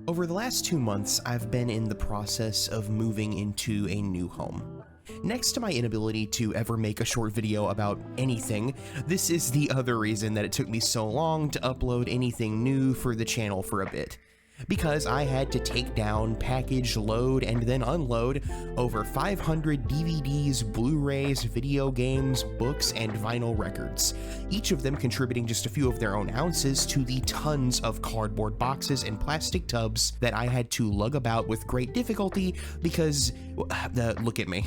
Over the last 2 months, I've been in the process of moving into a new home. Next to my inability to ever make a short video about anything, this is the other reason that it took me so long to upload anything new for the channel for a bit. Because I had to take down, package, load, and then unload over 500 DVDs, Blu-rays, video games, books, and vinyl records, each of them contributing just a few of their own ounces to the tons of cardboard boxes and plastic tubs that I had to lug about with great difficulty because, look at me.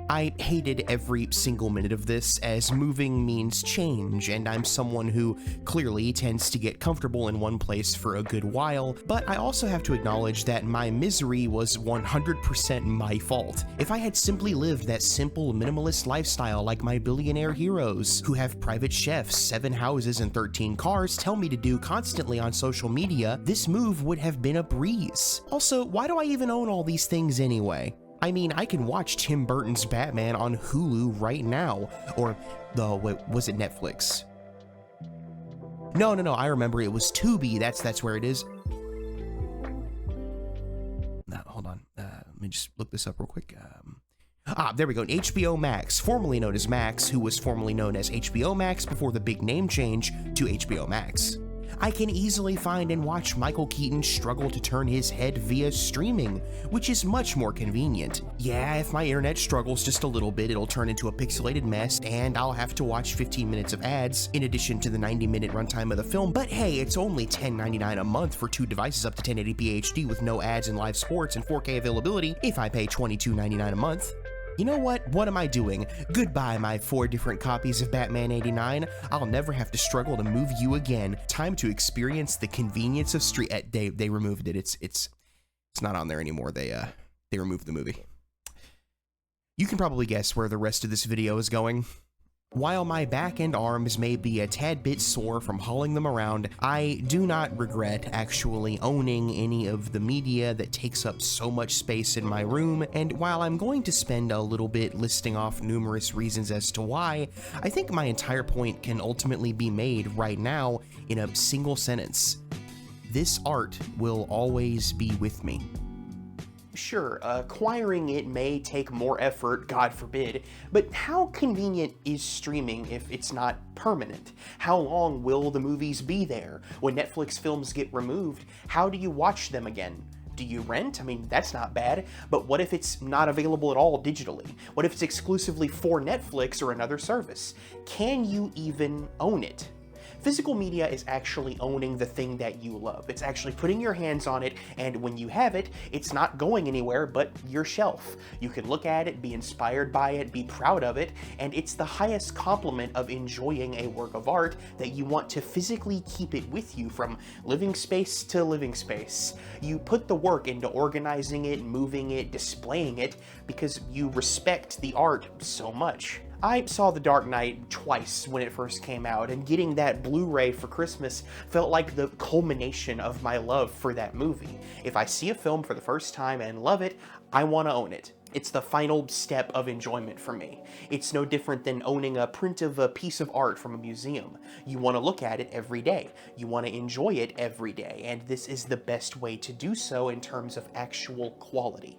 I hated every single minute of this, as moving means change, and I'm someone who clearly tends to get comfortable in one place for a good while, but I also have to acknowledge that my misery was 100% my fault. If I had simply lived that simple, minimalist lifestyle like my billionaire heroes, who have private chefs, 7 houses, and 13 cars, tell me to do constantly on social media, this move would have been a breeze. Also, why do I even own all these things anyway? I mean, I can watch Tim Burton's Batman on Hulu right now, or was it Netflix? No, I remember it was Tubi, that's where it is. No, hold on, let me just look this up real quick. There we go, HBO Max, formerly known as Max, who was formerly known as HBO Max before the big name change to HBO Max. I can easily find and watch Michael Keaton struggle to turn his head via streaming, which is much more convenient. Yeah, if my internet struggles just a little bit, it'll turn into a pixelated mess, and I'll have to watch 15 minutes of ads, in addition to the 90-minute runtime of the film, but hey, it's only $10.99 a month for 2 devices up to 1080p HD with no ads and live sports and 4K availability if I pay $22.99 a month. You know what? What am I doing? Goodbye, my 4 different copies of Batman 89. I'll never have to struggle to move you again. Time to experience the convenience of street. They removed it. It's not on there anymore. They removed the movie. You can probably guess where the rest of this video is going. While my back and arms may be a tad bit sore from hauling them around, I do not regret actually owning any of the media that takes up so much space in my room, and while I'm going to spend a little bit listing off numerous reasons as to why, I think my entire point can ultimately be made right now in a single sentence. This art will always be with me. Sure, acquiring it may take more effort, God forbid, but how convenient is streaming if it's not permanent? How long will the movies be there? When Netflix films get removed, how do you watch them again? Do you rent? I mean, that's not bad, but what if it's not available at all digitally? What if it's exclusively for Netflix or another service? Can you even own it? Physical media is actually owning the thing that you love. It's actually putting your hands on it, and when you have it, it's not going anywhere but your shelf. You can look at it, be inspired by it, be proud of it, and it's the highest compliment of enjoying a work of art that you want to physically keep it with you from living space to living space. You put the work into organizing it, moving it, displaying it, because you respect the art so much. I saw The Dark Knight twice when it first came out, and getting that Blu-ray for Christmas felt like the culmination of my love for that movie. If I see a film for the first time and love it, I want to own it. It's the final step of enjoyment for me. It's no different than owning a print of a piece of art from a museum. You want to look at it every day. You want to enjoy it every day, and this is the best way to do so in terms of actual quality.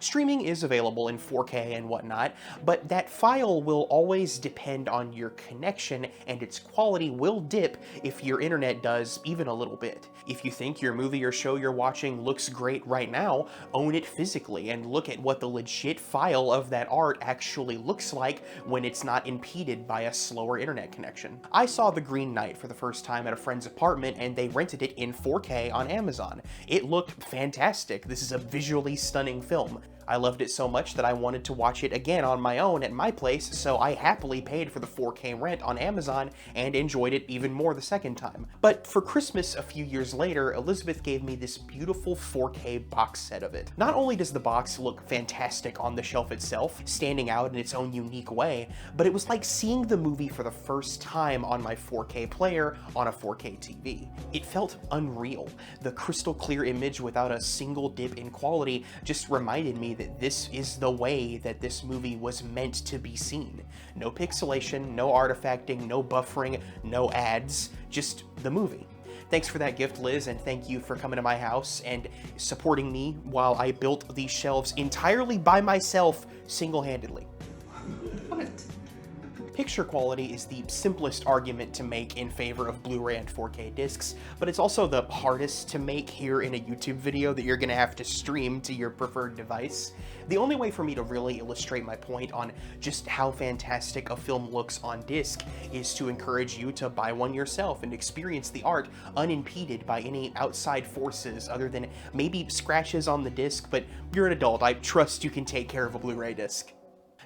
Streaming is available in 4K and whatnot, but that file will always depend on your connection, and its quality will dip if your internet does even a little bit. If you think your movie or show you're watching looks great right now, own it physically and look at what the legit file of that art actually looks like when it's not impeded by a slower internet connection. I saw The Green Knight for the first time at a friend's apartment, and they rented it in 4K on Amazon. It looked fantastic. This is a visually stunning film. I loved it so much that I wanted to watch it again on my own at my place, so I happily paid for the 4K rent on Amazon and enjoyed it even more the second time. But for Christmas a few years later, Elizabeth gave me this beautiful 4K box set of it. Not only does the box look fantastic on the shelf itself, standing out in its own unique way, but it was like seeing the movie for the first time on my 4K player on a 4K TV. It felt unreal. The crystal clear image without a single dip in quality just reminded me that this is the way that this movie was meant to be seen. No pixelation, no artifacting, no buffering, no ads, just the movie. Thanks for that gift, Liz, and thank you for coming to my house and supporting me while I built these shelves entirely by myself, single-handedly. What? Picture quality is the simplest argument to make in favor of Blu-ray and 4K discs, but it's also the hardest to make here in a YouTube video that you're gonna have to stream to your preferred device. The only way for me to really illustrate my point on just how fantastic a film looks on disc is to encourage you to buy one yourself and experience the art unimpeded by any outside forces other than maybe scratches on the disc, but you're an adult. I trust you can take care of a Blu-ray disc.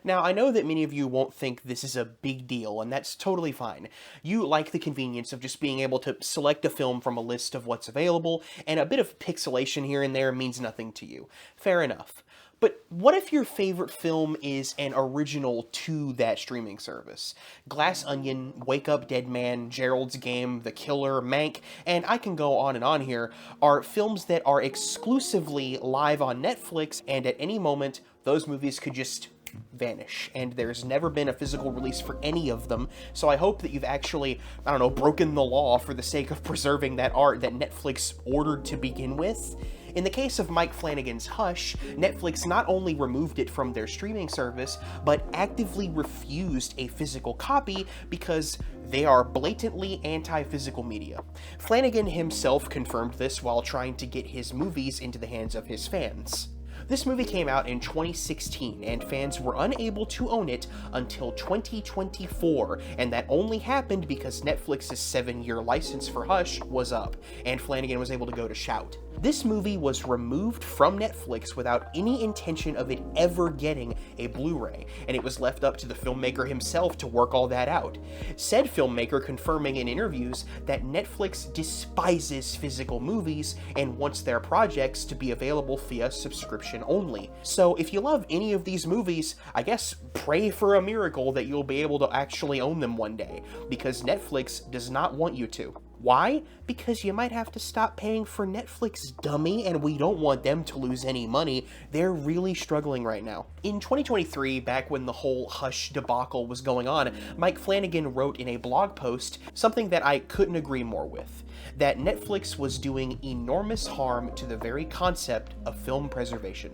Now, I know that many of you won't think this is a big deal, and that's totally fine. You like the convenience of just being able to select a film from a list of what's available, and a bit of pixelation here and there means nothing to you. Fair enough. But what if your favorite film is an original to that streaming service? Glass Onion, Wake Up Dead Man, Gerald's Game, The Killer, Mank, and I can go on and on here, are films that are exclusively live on Netflix, and at any moment, those movies could just vanish, and there's never been a physical release for any of them, so I hope that you've actually, I don't know, broken the law for the sake of preserving that art that Netflix ordered to begin with. In the case of Mike Flanagan's Hush, Netflix not only removed it from their streaming service, but actively refused a physical copy because they are blatantly anti-physical media. Flanagan himself confirmed this while trying to get his movies into the hands of his fans. This movie came out in 2016, and fans were unable to own it until 2024, and that only happened because Netflix's 7-year license for Hush was up, and Flanagan was able to go to Shout. This movie was removed from Netflix without any intention of it ever getting a Blu-ray, and it was left up to the filmmaker himself to work all that out. Said filmmaker confirming in interviews that Netflix despises physical movies and wants their projects to be available via subscription only. So if you love any of these movies, I guess pray for a miracle that you'll be able to actually own them one day, because Netflix does not want you to. Why? Because you might have to stop paying for Netflix, dummy, and we don't want them to lose any money. They're really struggling right now. In 2023, back when the whole Hush debacle was going on, Mike Flanagan wrote in a blog post something that I couldn't agree more with: that Netflix was doing enormous harm to the very concept of film preservation.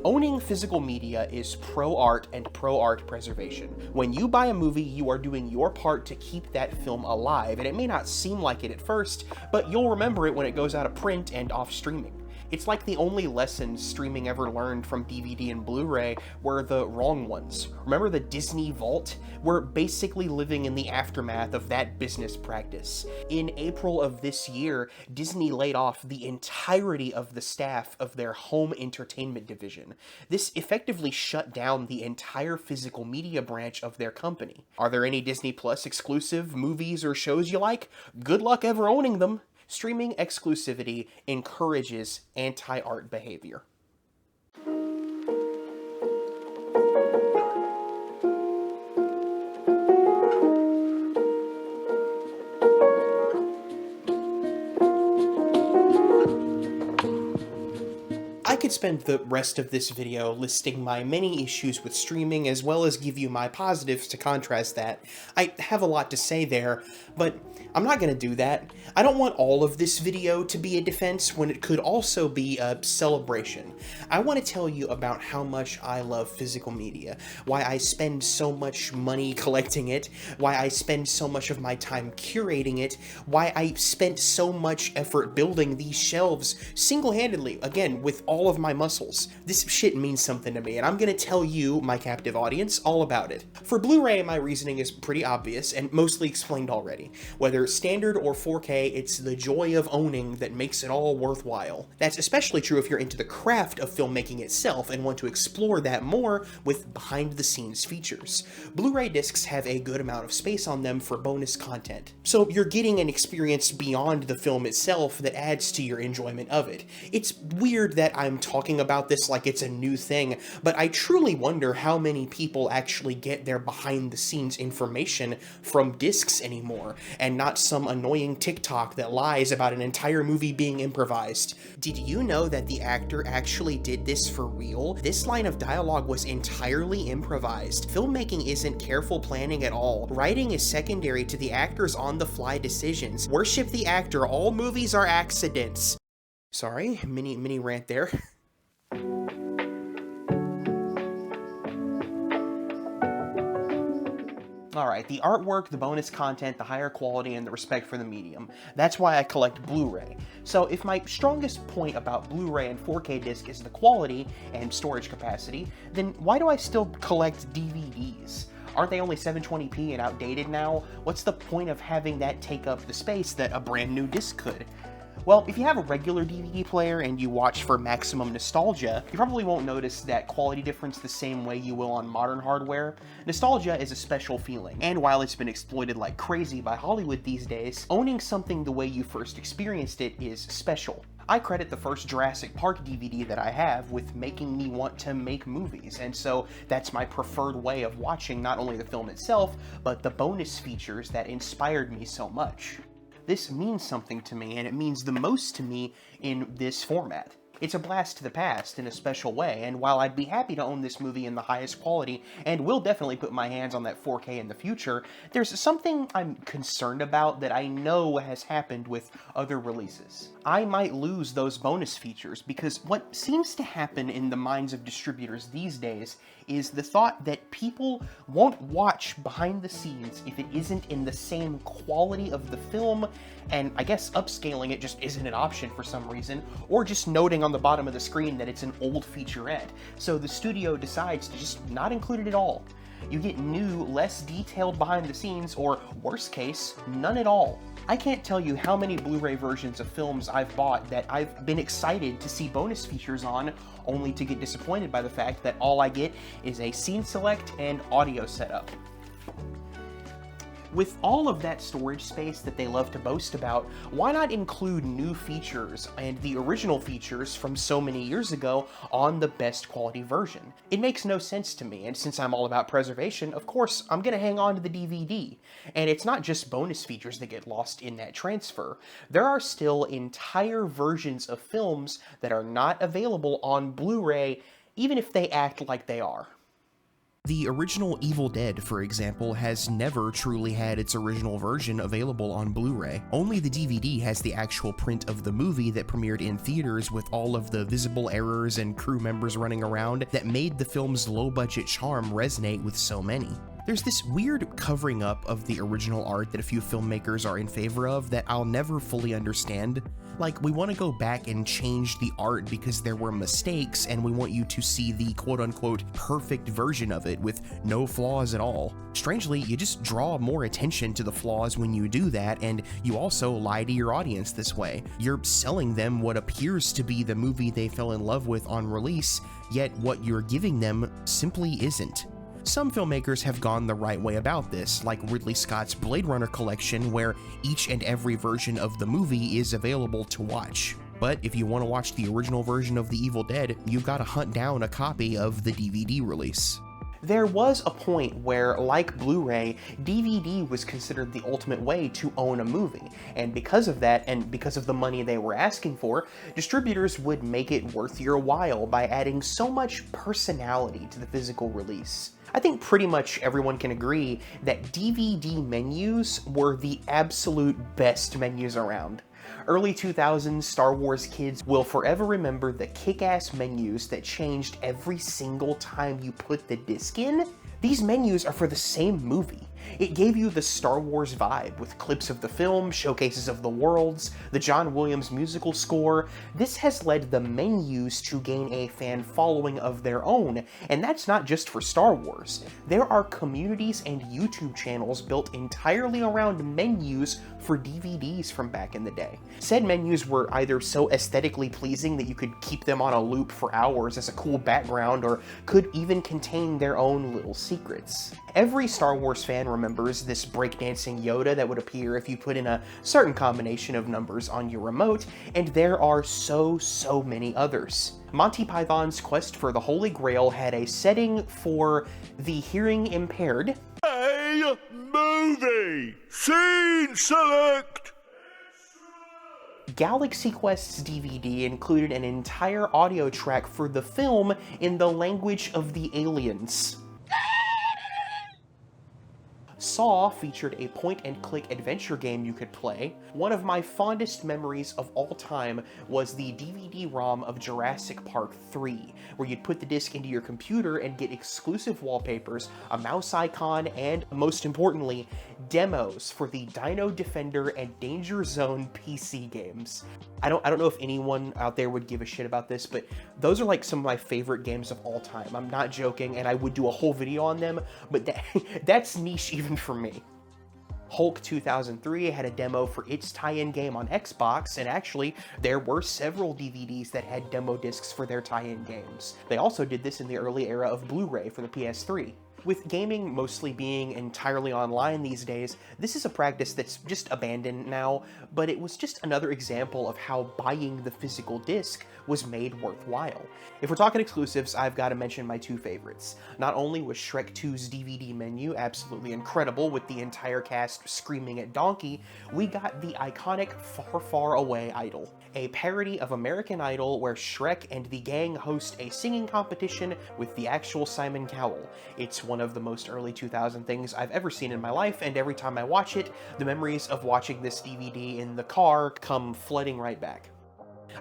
Owning physical media is pro-art and pro-art preservation. When you buy a movie, you are doing your part to keep that film alive, and it may not seem like it at first, but you'll remember it when it goes out of print and off streaming. It's like the only lessons streaming ever learned from DVD and Blu-ray were the wrong ones. Remember the Disney Vault? We're basically living in the aftermath of that business practice. In April of this year, Disney laid off the entirety of the staff of their home entertainment division. This effectively shut down the entire physical media branch of their company. Are there any Disney Plus exclusive movies or shows you like? Good luck ever owning them. Streaming exclusivity encourages anti-art behavior. I could spend the rest of this video listing my many issues with streaming, as well as give you my positives to contrast that. I have a lot to say there, but I'm not gonna do that. I don't want all of this video to be a defense when it could also be a celebration. I want to tell you about how much I love physical media, why I spend so much money collecting it, why I spend so much of my time curating it, why I spent so much effort building these shelves single-handedly, again, with all of my muscles. This shit means something to me, and I'm gonna tell you, my captive audience, all about it. For Blu-ray, my reasoning is pretty obvious and mostly explained already. Whether standard or 4K, it's the joy of owning that makes it all worthwhile. That's especially true if you're into the craft of filmmaking itself and want to explore that more with behind-the-scenes features. Blu-ray discs have a good amount of space on them for bonus content, so you're getting an experience beyond the film itself that adds to your enjoyment of it. It's weird that I I'm talking about this like it's a new thing, but I truly wonder how many people actually get their behind-the-scenes information from discs anymore, and not some annoying TikTok that lies about an entire movie being improvised. Did you know that the actor actually did this for real? This line of dialogue was entirely improvised. Filmmaking isn't careful planning at all. Writing is secondary to the actor's on-the-fly decisions. Worship the actor, all movies are accidents. Sorry, mini rant there. Alright, the artwork, the bonus content, the higher quality, and the respect for the medium. That's why I collect Blu-ray. So if my strongest point about Blu-ray and 4K disc is the quality and storage capacity, then why do I still collect DVDs? Aren't they only 720p and outdated now? What's the point of having that take up the space that a brand new disc could? Well, if you have a regular DVD player and you watch for maximum nostalgia, you probably won't notice that quality difference the same way you will on modern hardware. Nostalgia is a special feeling, and while it's been exploited like crazy by Hollywood these days, owning something the way you first experienced it is special. I credit the first Jurassic Park DVD that I have with making me want to make movies, and so that's my preferred way of watching not only the film itself, but the bonus features that inspired me so much. This means something to me, and it means the most to me in this format. It's a blast to the past in a special way, and while I'd be happy to own this movie in the highest quality, and will definitely put my hands on that 4K in the future, there's something I'm concerned about that I know has happened with other releases. I might lose those bonus features, because what seems to happen in the minds of distributors these days is the thought that people won't watch behind the scenes if it isn't in the same quality of the film, and I guess upscaling it just isn't an option for some reason, or just noting on the bottom of the screen that it's an old featurette, so the studio decides to just not include it at all. You get new, less detailed behind the scenes, or worst case, none at all. I can't tell you how many Blu-ray versions of films I've bought that I've been excited to see bonus features on, only to get disappointed by the fact that all I get is a scene select and audio setup. With all of that storage space that they love to boast about, why not include new features and the original features from so many years ago on the best quality version? It makes no sense to me, and since I'm all about preservation, of course, I'm gonna hang on to the DVD. And it's not just bonus features that get lost in that transfer. There are still entire versions of films that are not available on Blu-ray, even if they act like they are. The original Evil Dead, for example, has never truly had its original version available on Blu-ray. Only the DVD has the actual print of the movie that premiered in theaters with all of the visible errors and crew members running around that made the film's low-budget charm resonate with so many. There's this weird covering up of the original art that a few filmmakers are in favor of that I'll never fully understand. Like, we want to go back and change the art because there were mistakes, and we want you to see the quote-unquote perfect version of it with no flaws at all. Strangely, you just draw more attention to the flaws when you do that, and you also lie to your audience this way. You're selling them what appears to be the movie they fell in love with on release, yet what you're giving them simply isn't. Some filmmakers have gone the right way about this, like Ridley Scott's Blade Runner collection, where each and every version of the movie is available to watch. But if you want to watch the original version of The Evil Dead, you've got to hunt down a copy of the DVD release. There was a point where, like Blu-ray, DVD was considered the ultimate way to own a movie, and because of that, and because of the money they were asking for, distributors would make it worth your while by adding so much personality to the physical release. I think pretty much everyone can agree that DVD menus were the absolute best menus around. Early 2000s Star Wars kids will forever remember the kick-ass menus that changed every single time you put the disc in. These menus are for the same movie. It gave you the Star Wars vibe with clips of the film, showcases of the worlds, the John Williams musical score. This has led the menus to gain a fan following of their own, and that's not just for Star Wars. There are communities and YouTube channels built entirely around menus for DVDs from back in the day. Said menus were either so aesthetically pleasing that you could keep them on a loop for hours as a cool background, or could even contain their own little secrets. Every Star Wars fan remembers this breakdancing Yoda that would appear if you put in a certain combination of numbers on your remote, and there are so many others. Monty Python's Quest for the Holy Grail had a setting for the hearing impaired. A movie! Scene select! Galaxy Quest's DVD included an entire audio track for the film in the language of the aliens. Saw featured a point-and-click adventure game you could play. One of my fondest memories of all time was the DVD-ROM of Jurassic Park 3, where you'd put the disc into your computer and get exclusive wallpapers, a mouse icon, and, most importantly, demos for the Dino Defender and Danger Zone PC games. I don't know if anyone out there would give a shit about this, but those are like some of my favorite games of all time. I'm not joking, and I would do a whole video on them, but that's niche even for me. Hulk 2003 had a demo for its tie-in game on Xbox, and actually, there were several DVDs that had demo discs for their tie-in games. They also did this in the early era of Blu-ray for the PS3. With gaming mostly being entirely online these days, this is a practice that's just abandoned now, but it was just another example of how buying the physical disc was made worthwhile. If we're talking exclusives, I've got to mention my two favorites. Not only was Shrek 2's DVD menu absolutely incredible with the entire cast screaming at Donkey, we got the iconic Far Far Away Idol, a parody of American Idol where Shrek and the gang host a singing competition with the actual Simon Cowell. It's one of the most early 2000 things I've ever seen in my life, and every time I watch it, the memories of watching this DVD in the car come flooding right back.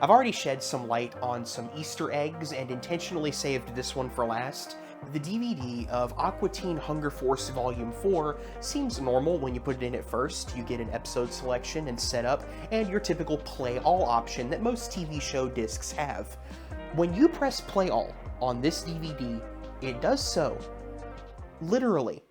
I've already shed some light on some Easter eggs and intentionally saved this one for last. The DVD of Aqua Teen Hunger Force Volume 4 seems normal when you put it in at first. You get an episode selection and setup, and your typical play all option that most TV show discs have. When you press play all on this DVD, it does so literally.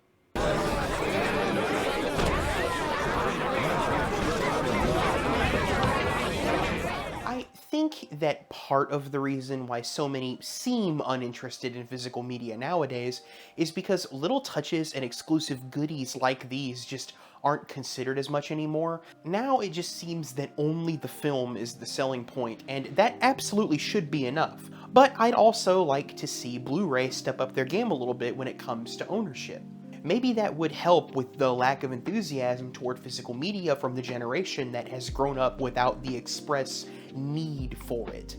I think that part of the reason why so many seem uninterested in physical media nowadays is because little touches and exclusive goodies like these just aren't considered as much anymore. Now it just seems that only the film is the selling point, and that absolutely should be enough. But I'd also like to see Blu-ray step up their game a little bit when it comes to ownership. Maybe that would help with the lack of enthusiasm toward physical media from the generation that has grown up without the express need for it.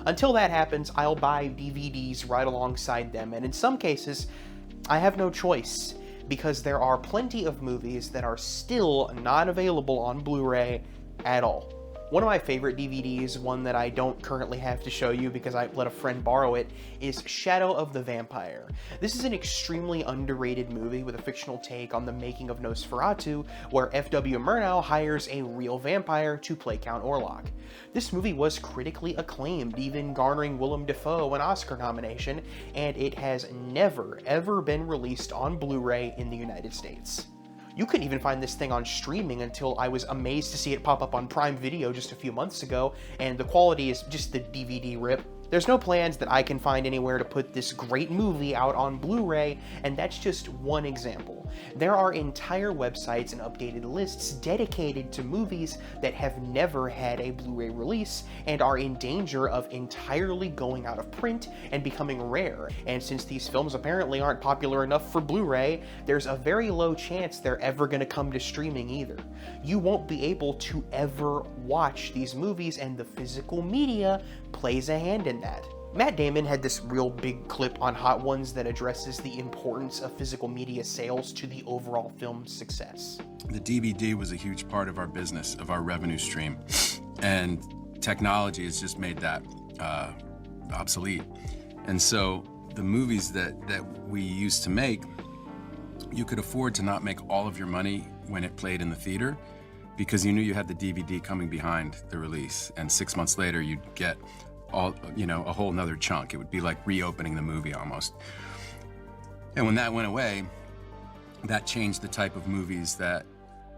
Until that happens, I'll buy DVDs right alongside them, and in some cases, I have no choice, because there are plenty of movies that are still not available on Blu-ray at all. One of my favorite DVDs, one that I don't currently have to show you because I let a friend borrow it, is Shadow of the Vampire. This is an extremely underrated movie with a fictional take on the making of Nosferatu, where F.W. Murnau hires a real vampire to play Count Orlok. This movie was critically acclaimed, even garnering Willem Dafoe an Oscar nomination, and it has never, ever been released on Blu-ray in the United States. You couldn't even find this thing on streaming until I was amazed to see it pop up on Prime Video just a few months ago, and the quality is just the DVD rip. There's no plans that I can find anywhere to put this great movie out on Blu-ray, and that's just one example. There are entire websites and updated lists dedicated to movies that have never had a Blu-ray release and are in danger of entirely going out of print and becoming rare. And since these films apparently aren't popular enough for Blu-ray, there's a very low chance they're ever going to come to streaming either. You won't be able to ever watch these movies, and the physical media plays a hand in that. Matt Damon had this real big clip on Hot Ones that addresses the importance of physical media sales to the overall film's success. The DVD was a huge part of our business, of our revenue stream, and technology has just made that obsolete. And so the movies that we used to make, you could afford to not make all of your money when it played in the theater, because you knew you had the DVD coming behind the release, and 6 months later you'd get a whole nother chunk. It would be like reopening the movie almost. And when that went away, that changed the type of movies that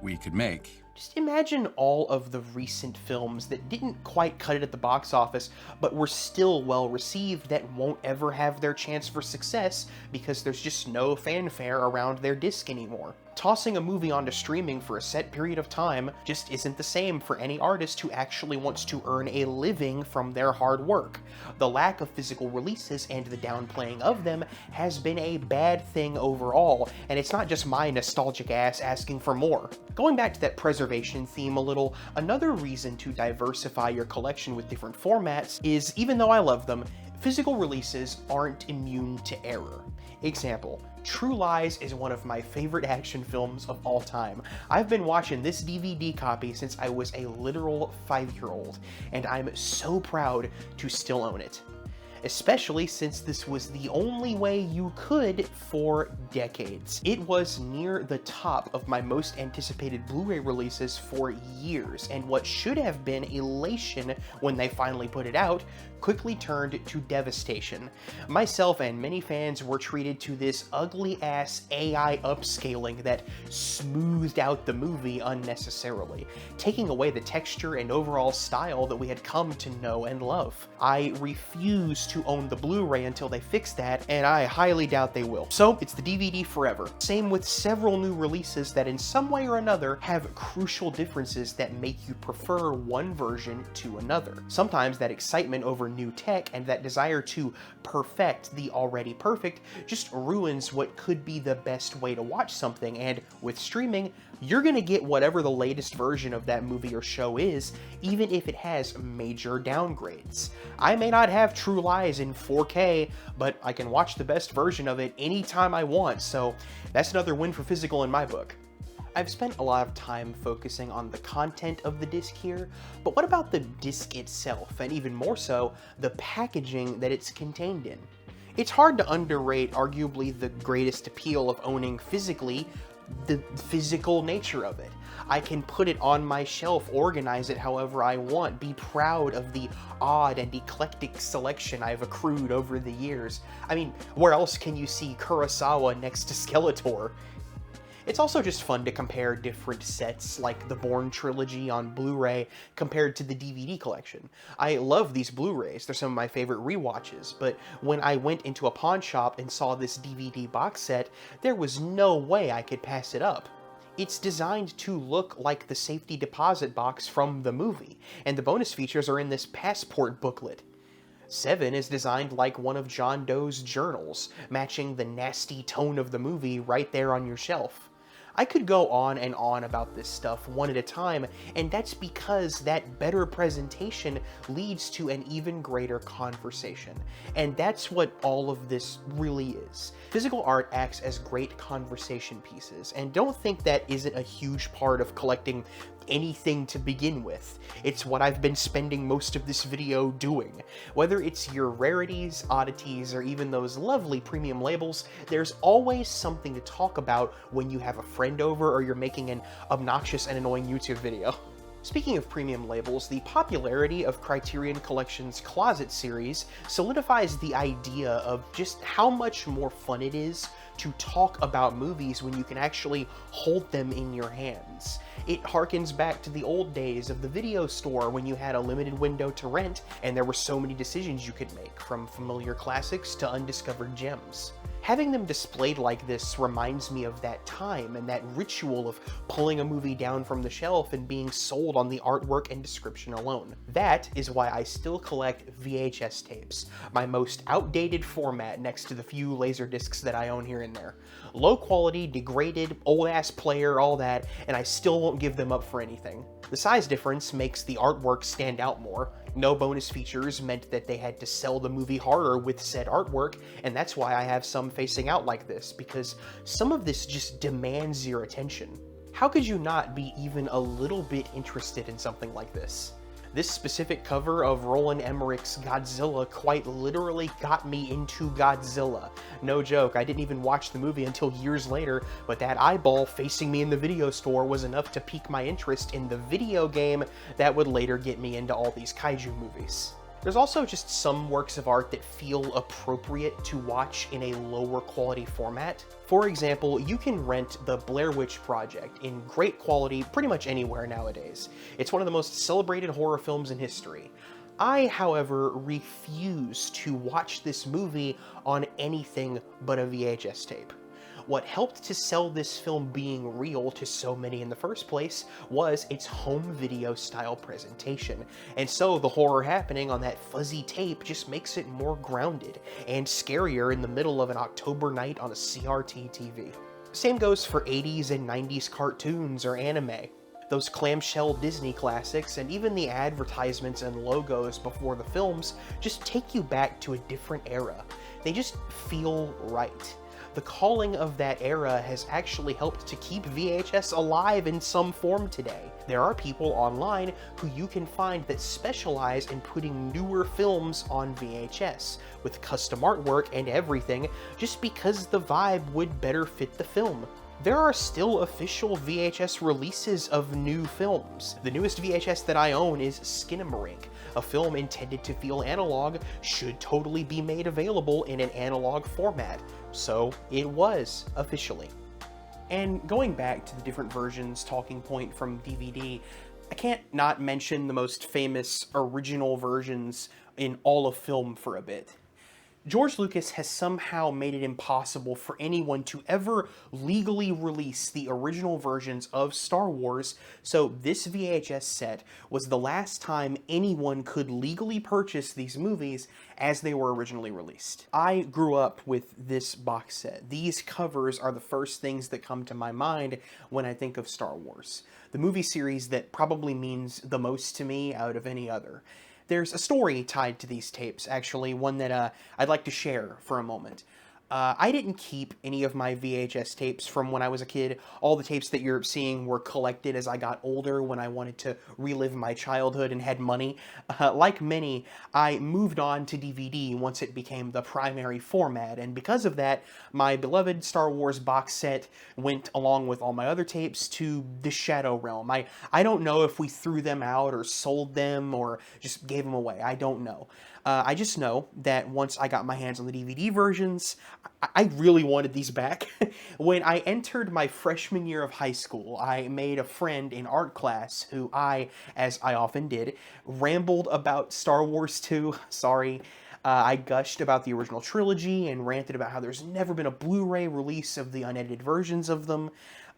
we could make. Just imagine all of the recent films that didn't quite cut it at the box office, but were still well received that won't ever have their chance for success because there's just no fanfare around their disc anymore. Tossing a movie onto streaming for a set period of time just isn't the same for any artist who actually wants to earn a living from their hard work. The lack of physical releases and the downplaying of them has been a bad thing overall, and it's not just my nostalgic ass asking for more. Going back to that preservation theme a little, another reason to diversify your collection with different formats is, even though I love them, physical releases aren't immune to error. Example, True Lies is one of my favorite action films of all time. I've been watching this DVD copy since I was a literal 5-year-old, and I'm so proud to still own it. Especially since this was the only way you could for decades. It was near the top of my most anticipated Blu-ray releases for years, and what should have been elation when they finally put it out quickly turned to devastation. Myself and many fans were treated to this ugly-ass AI upscaling that smoothed out the movie unnecessarily, taking away the texture and overall style that we had come to know and love. I refuse to own the Blu-ray until they fix that, and I highly doubt they will. So it's the DVD forever. Same with several new releases that in some way or another have crucial differences that make you prefer one version to another. Sometimes that excitement over new tech and that desire to perfect the already perfect just ruins what could be the best way to watch something, and with streaming, you're gonna get whatever the latest version of that movie or show is, even if it has major downgrades. I may not have True Lies in 4K, but I can watch the best version of it anytime I want, so that's another win for physical in my book. I've spent a lot of time focusing on the content of the disc here, but what about the disc itself, and even more so, the packaging that it's contained in? It's hard to underrate arguably the greatest appeal of owning physically, the physical nature of it. I can put it on my shelf, organize it however I want, be proud of the odd and eclectic selection I've accrued over the years. I mean, where else can you see Kurosawa next to Skeletor? It's also just fun to compare different sets, like the Bourne trilogy on Blu-ray compared to the DVD collection. I love these Blu-rays, they're some of my favorite rewatches, but when I went into a pawn shop and saw this DVD box set, there was no way I could pass it up. It's designed to look like the safety deposit box from the movie, and the bonus features are in this passport booklet. 7 is designed like one of John Doe's journals, matching the nasty tone of the movie right there on your shelf. I could go on and on about this stuff one at a time, and that's because that better presentation leads to an even greater conversation. And that's what all of this really is. Physical art acts as great conversation pieces, and don't think that isn't a huge part of collecting anything to begin with. It's what I've been spending most of this video doing. Whether it's your rarities, oddities, or even those lovely premium labels, there's always something to talk about when you have a friend over or you're making an obnoxious and annoying YouTube video. Speaking of premium labels, the popularity of Criterion Collection's Closet series solidifies the idea of just how much more fun it is to talk about movies when you can actually hold them in your hands. It harkens back to the old days of the video store when you had a limited window to rent and there were so many decisions you could make, from familiar classics to undiscovered gems. Having them displayed like this reminds me of that time and that ritual of pulling a movie down from the shelf and being sold on the artwork and description alone. That is why I still collect VHS tapes, my most outdated format next to the few Laserdiscs that I own here and there. Low quality, degraded, old-ass player, all that, and I still won't give them up for anything. The size difference makes the artwork stand out more. No bonus features meant that they had to sell the movie harder with said artwork, and that's why I have some facing out like this, because some of this just demands your attention. How could you not be even a little bit interested in something like this? This specific cover of Roland Emmerich's Godzilla quite literally got me into Godzilla. No joke, I didn't even watch the movie until years later, but that eyeball facing me in the video store was enough to pique my interest in the video game that would later get me into all these kaiju movies. There's also just some works of art that feel appropriate to watch in a lower quality format. For example, you can rent The Blair Witch Project in great quality pretty much anywhere nowadays. It's one of the most celebrated horror films in history. I, however, refuse to watch this movie on anything but a VHS tape. What helped to sell this film being real to so many in the first place was its home video style presentation, and so the horror happening on that fuzzy tape just makes it more grounded and scarier in the middle of an October night on a CRT TV. Same goes for 80s and 90s cartoons or anime. Those clamshell Disney classics and even the advertisements and logos before the films just take you back to a different era. They just feel right. The calling of that era has actually helped to keep VHS alive in some form today. There are people online who you can find that specialize in putting newer films on VHS, with custom artwork and everything, just because the vibe would better fit the film. There are still official VHS releases of new films. The newest VHS that I own is Skinamarink, a film intended to feel analog should totally be made available in an analog format. So it was, officially. And going back to the different versions talking point from DVD, I can't not mention the most famous original versions in all of film for a bit. George Lucas has somehow made it impossible for anyone to ever legally release the original versions of Star Wars, so this VHS set was the last time anyone could legally purchase these movies as they were originally released. I grew up with this box set. These covers are the first things that come to my mind when I think of Star Wars, the movie series that probably means the most to me out of any other. There's a story tied to these tapes, actually, one that I'd like to share for a moment. I didn't keep any of my VHS tapes from when I was a kid. All the tapes that you're seeing were collected as I got older when I wanted to relive my childhood and had money. Like many, I moved on to DVD once it became the primary format, and because of that, my beloved Star Wars box set went along with all my other tapes to the Shadow Realm. I don't know if we threw them out or sold them or just gave them away. I don't know. I just know that once I got my hands on the DVD versions, I really wanted these back. When I entered my freshman year of high school, I made a friend in art class who as I often did, rambled about Star Wars 2. Sorry. I gushed about the original trilogy and ranted about how there's never been a Blu-ray release of the unedited versions of them.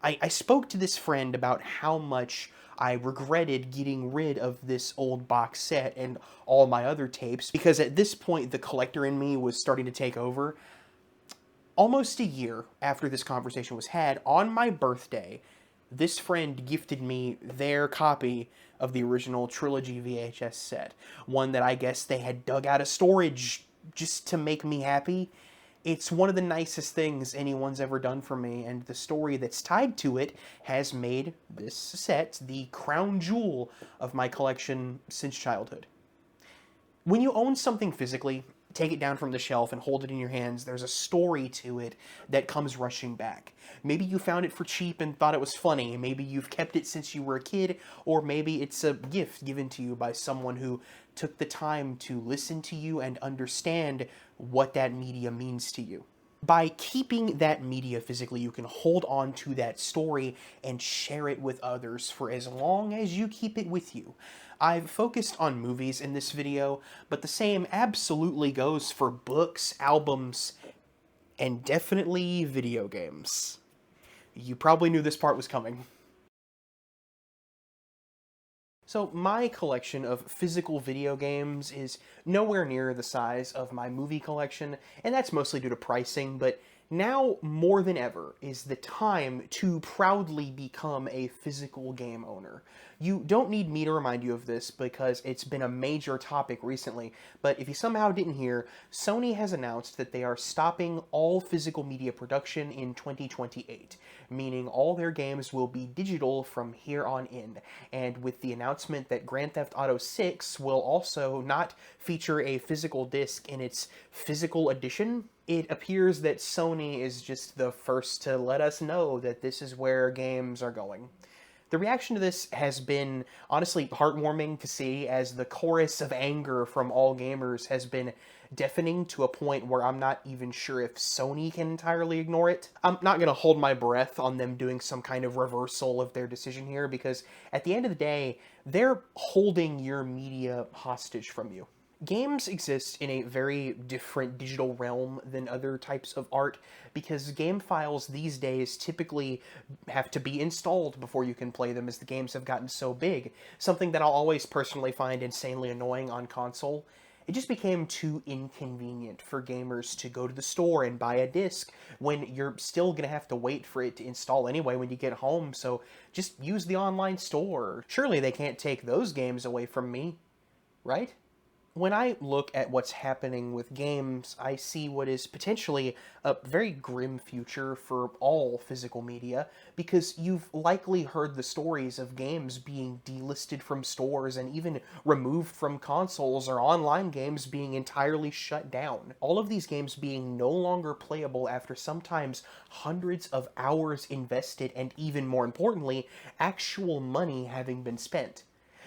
I spoke to this friend about how much I regretted getting rid of this old box set and all my other tapes, because at this point the collector in me was starting to take over. Almost a year after this conversation was had, on my birthday, this friend gifted me their copy of the original trilogy VHS set, one that I guess they had dug out of storage just to make me happy. It's one of the nicest things anyone's ever done for me, and the story that's tied to it has made this set the crown jewel of my collection since childhood. When you own something physically, take it down from the shelf and hold it in your hands, there's a story to it that comes rushing back. Maybe you found it for cheap and thought it was funny, maybe you've kept it since you were a kid, or maybe it's a gift given to you by someone who took the time to listen to you and understand what that media means to you. By keeping that media physically, you can hold on to that story and share it with others for as long as you keep it with you. I've focused on movies in this video, but the same absolutely goes for books, albums, and definitely video games. You probably knew this part was coming. So my collection of physical video games is nowhere near the size of my movie collection, and that's mostly due to pricing, but now more than ever is the time to proudly become a physical game owner. You don't need me to remind you of this because it's been a major topic recently, but if you somehow didn't hear, Sony has announced that they are stopping all physical media production in 2028, meaning all their games will be digital from here on in, and with the announcement that Grand Theft Auto 6 will also not feature a physical disc in its physical edition, it appears that Sony is just the first to let us know that this is where games are going. The reaction to this has been honestly heartwarming to see, as the chorus of anger from all gamers has been deafening to a point where I'm not even sure if Sony can entirely ignore it. I'm not going to hold my breath on them doing some kind of reversal of their decision here, because at the end of the day, they're holding your media hostage from you. Games exist in a very different digital realm than other types of art, because game files these days typically have to be installed before you can play them, as the games have gotten so big. Something that I'll always personally find insanely annoying on console. It just became too inconvenient for gamers to go to the store and buy a disc when you're still going to have to wait for it to install anyway when you get home, so just use the online store. Surely they can't take those games away from me, right? When I look at what's happening with games, I see what is potentially a very grim future for all physical media, because you've likely heard the stories of games being delisted from stores and even removed from consoles, or online games being entirely shut down. All of these games being no longer playable after sometimes hundreds of hours invested, and even more importantly, actual money having been spent.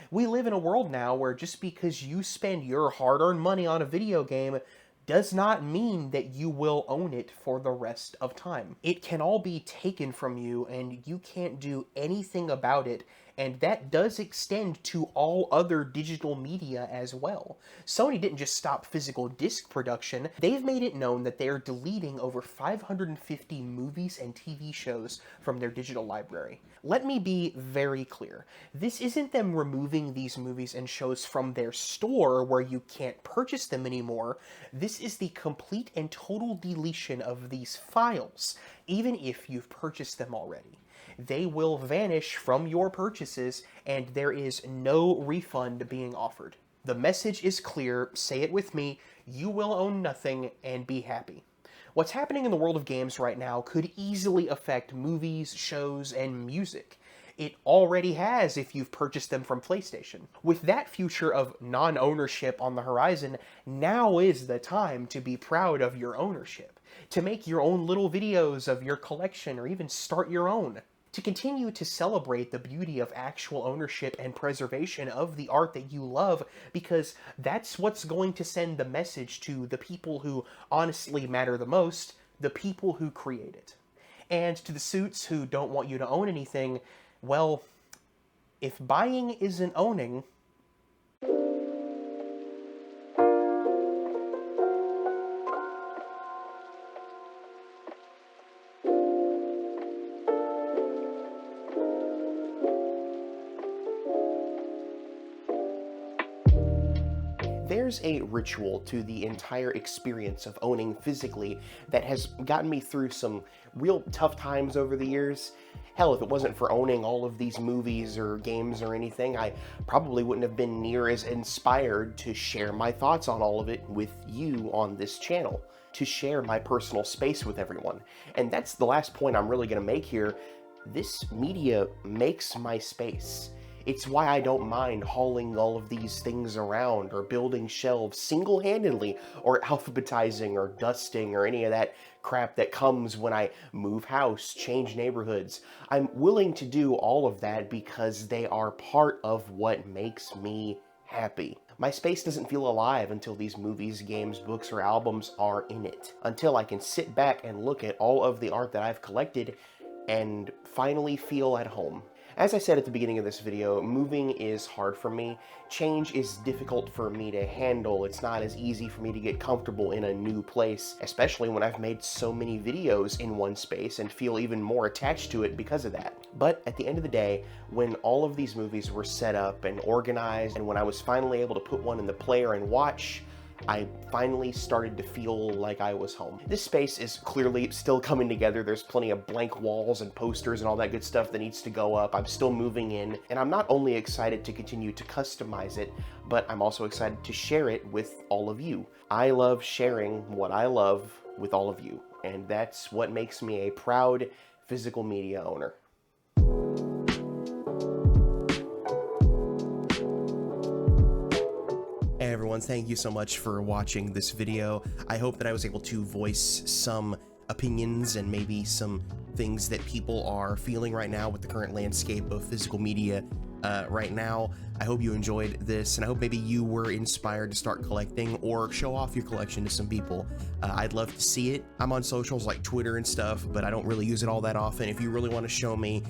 We live in a world now where just because you spend your hard-earned money on a video game does not mean that you will own it for the rest of time. It can all be taken from you, and you can't do anything about it, and that does extend to all other digital media as well. Sony didn't just stop physical disc production, they've made it known that they are deleting over 550 movies and TV shows from their digital library. Let me be very clear. This isn't them removing these movies and shows from their store where you can't purchase them anymore. This is the complete and total deletion of these files, even if you've purchased them already. They will vanish from your purchases, and there is no refund being offered. The message is clear, say it with me, you will own nothing and be happy. What's happening in the world of games right now could easily affect movies, shows, and music. It already has if you've purchased them from PlayStation. With that future of non-ownership on the horizon, now is the time to be proud of your ownership, to make your own little videos of your collection, or even start your own. To continue to celebrate the beauty of actual ownership and preservation of the art that you love, because that's what's going to send the message to the people who honestly matter the most, the people who create it. And to the suits who don't want you to own anything, well, if buying isn't owning, there's a ritual to the entire experience of owning physically that has gotten me through some real tough times over the years. Hell, if it wasn't for owning all of these movies or games or anything, I probably wouldn't have been near as inspired to share my thoughts on all of it with you on this channel, to share my personal space with everyone. And that's the last point I'm really going to make here. This media makes my space. It's why I don't mind hauling all of these things around, or building shelves single-handedly, or alphabetizing, or dusting, or any of that crap that comes when I move house, change neighborhoods. I'm willing to do all of that because they are part of what makes me happy. My space doesn't feel alive until these movies, games, books, or albums are in it. Until I can sit back and look at all of the art that I've collected and finally feel at home. As I said at the beginning of this video, moving is hard for me. Change is difficult for me to handle. It's not as easy for me to get comfortable in a new place, especially when I've made so many videos in one space and feel even more attached to it because of that. But at the end of the day, when all of these movies were set up and organized, and when I was finally able to put one in the player and watch, I finally started to feel like I was home. This space is clearly still coming together. There's plenty of blank walls and posters and all that good stuff that needs to go up. I'm still moving in, and I'm not only excited to continue to customize it, but I'm also excited to share it with all of you. I love sharing what I love with all of you, and that's what makes me a proud physical media owner. Hey everyone, thank you so much for watching this video. I hope that I was able to voice some opinions and maybe some things that people are feeling right now with the current landscape of physical media right now. I hope you enjoyed this, and I hope maybe you were inspired to start collecting or show off your collection to some people. I'd love to see it. I'm on socials like Twitter and stuff, but I don't really use it all that often. If you really want to show me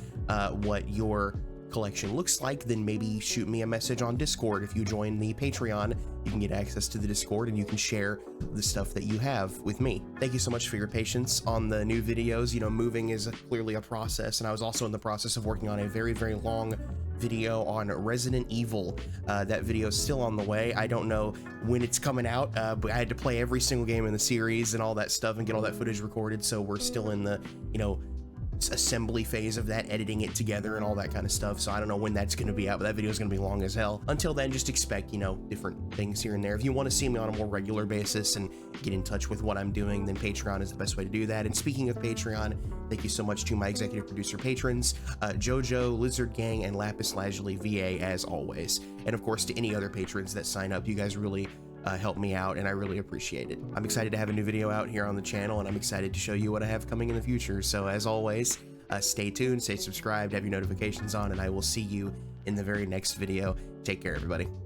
what your collection looks like, then maybe shoot me a message on Discord. If you join the Patreon, you can get access to the Discord and you can share the stuff that you have with me. Thank you so much for your patience on the new videos. You know, moving is clearly a process, and I was also in the process of working on a very, very long video on Resident Evil. That video is still on the way. I don't know when it's coming out, but I had to play every single game in the series and all that stuff and get all that footage recorded, so we're still in the, you know, assembly phase of that, editing it together and all that kind of stuff. So I don't know when that's going to be out, but that video is going to be long as hell. Until then, just expect, you know, different things here and there. If you want to see me on a more regular basis and get in touch with what I'm doing, then Patreon is the best way to do that. And speaking of Patreon, thank you so much to my executive producer patrons, Jojo, Lizard Gang, and Lapis Lazuli VA, as always. And of course, to any other patrons that sign up, you guys really help me out, and I really appreciate it. I'm excited to have a new video out here on the channel, and I'm excited to show you what I have coming in the future. So as always, stay tuned, stay subscribed, have your notifications on, and I will see you in the very next video. Take care, everybody.